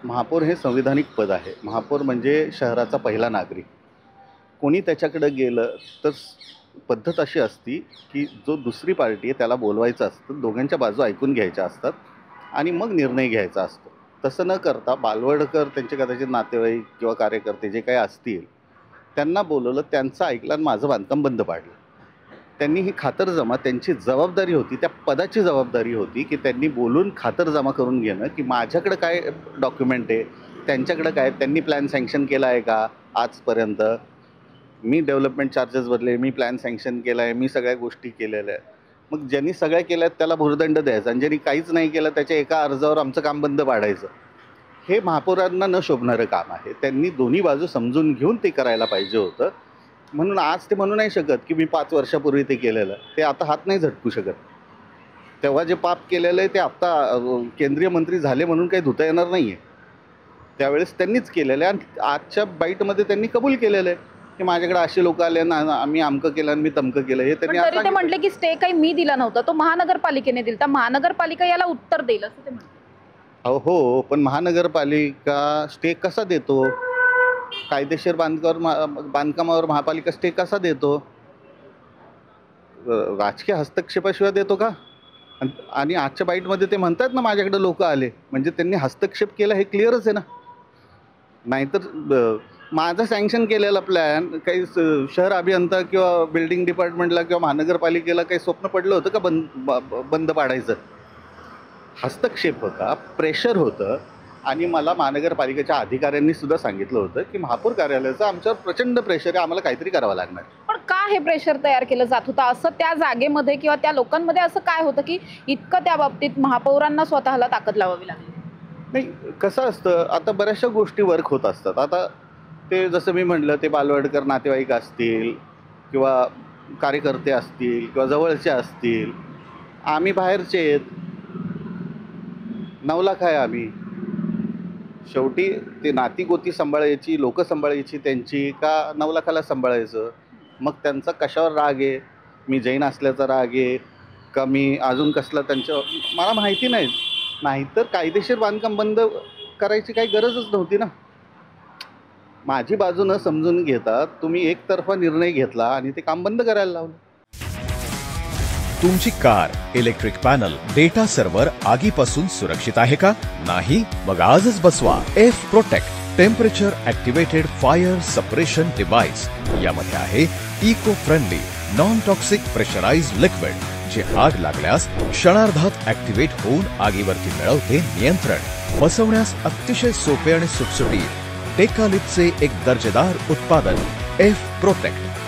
महापौर हे संविधानिक पद आहे. महापौर म्हणजे शहराचा पहिला नागरिक. कोणी त्याच्याकडे गेलं तर पद्धत अशी असती की जो दुसरी पार्टी आहे त्याला बोलवायचं असतं, दोघांच्या बाजू ऐकून घ्यायच्या असतात आणि मग निर्णय घ्यायचा असतो. तसं न करता बालवडकर त्यांचे कदाचित नातेवाईक किंवा कार्यकर्ते जे काही असतील त्यांना बोलवलं, त्यांचं ऐकलं आणि माझं बांधकाम बंद पाडलं. त्यांनी ही खातरजमा, त्यांची जबाबदारी होती, त्या पदाची जबाबदारी होती की त्यांनी बोलून खातरजमा करून घेणं की माझ्याकडे काय डॉक्युमेंट आहे, त्यांच्याकडे काय, त्यांनी प्लॅन सँक्शन केला आहे का आजपर्यंत, मी डेव्हलपमेंट चार्जेस भरले, मी प्लॅन सँक्शन केला आहे, मी सगळ्या गोष्टी केलेल्या आहेत. मग ज्यांनी सगळ्या केल्या त्याला भुर्दंड द्यायचा आणि ज्यांनी काहीच नाही केलं त्याच्या एका अर्जावर आमचं काम बंद पाडायचं. हे महापौरांना न शोभणारं काम आहे. त्यांनी दोन्ही बाजू समजून घेऊन ते करायला पाहिजे होतं. म्हणून आज ते म्हणू नाही शकत की मी 5 वर्षापूर्वी ते केलेलं, ते आता हात नाही झटकू शकत. तेव्हा जे पाप केलेलं आहे ते आत्ता केंद्रीय मंत्री झाले म्हणून काही धुता येणार नाही आहे. त्यावेळेस त्यांनीच केलेलं आहे आणि आजच्या बाईटमध्ये त्यांनी कबूल केलेलं आहे की माझ्याकडे असे लोक आले ना, आम्ही अमकं केलं आणि मी तमकं केलं. हे त्यांनी तरी ते म्हटले की स्टे काही मी दिला नव्हता, तो महानगरपालिकेने दिला, तर महानगरपालिका याला उत्तर देईल असं ते म्हटले. हो, पण महानगरपालिका स्टे कसा देतो? कायदेशीर बांधकामावर महापालिका स्टे कसा देतो? राजकीय हस्तक्षेपाशिवाय देतो का? आणि आजच्या बाईटमध्ये ते म्हणतात ना माझ्याकडे लोक आले, म्हणजे त्यांनी हस्तक्षेप केला हे क्लिअरच आहे ना. नाहीतर माझं सँक्शन केलेला प्लॅन काही शहर अभियंता किंवा बिल्डिंग डिपार्टमेंटला किंवा महानगरपालिकेला काही स्वप्न पडलं होतं का बंद पाडायचं? हस्तक्षेप होता, प्रेशर होतं. आणि मला महानगरपालिकेच्या अधिकाऱ्यांनी सुद्धा सांगितलं होतं की महापौर कार्यालयाचं आमच्यावर प्रचंड प्रेशर आहे, आम्हाला काहीतरी करावं लागणार. पण का हे प्रेशर तयार केलं जात होतं असं त्या जागेमध्ये किंवा त्या लोकांमध्ये? असं काय होतं की इतकं त्या बाबतीत महापौरांना स्वतःला ताकद लावावी लागली? नाही, कसं असतं, आता बऱ्याचशा गोष्टी वर्क होत असतात. आता ते जसं मी म्हटलं, ते बालवडकर नातेवाईक असतील किंवा कार्यकर्ते असतील किंवा जवळचे असतील, आम्ही बाहेरचे आहेत, 9 लाख आहे आम्ही. शेवटी ते नाती-गोती सांभाळायची, लोकं सांभाळायची त्यांची का 9 लाखाला सांभाळायचं? मग त्यांचा कशावर राग आहे? मी जैन असल्याचा राग आहे का मी अजून कसला त्यांच्या, मला माहिती नाही. नाहीतर कायदेशीर बांधकाम बंद करायची काही गरजच नव्हती ना. माझी बाजू न समजून घेता तुम्ही एकतर्फा निर्णय घेतला आणि ते काम बंद करायला लावलं. तुमची car, electric panel, data server आगीपासून सुरक्षित आहे का? नाही? मग आजच बसवा F protect temperature activated fire suppression device. यामध्ये आहे eco friendly non toxic pressurised liquid, जे आग लागल्यास क्षणार्धात ॲक्टिवेट होऊन आगीवरती मिळवते नियंत्रण. बसवण्यास अतिशय सोपे आणि सुटसुटीत टेकालिपचे एक दर्जेदार उत्पादन एफ प्रोटेक्ट.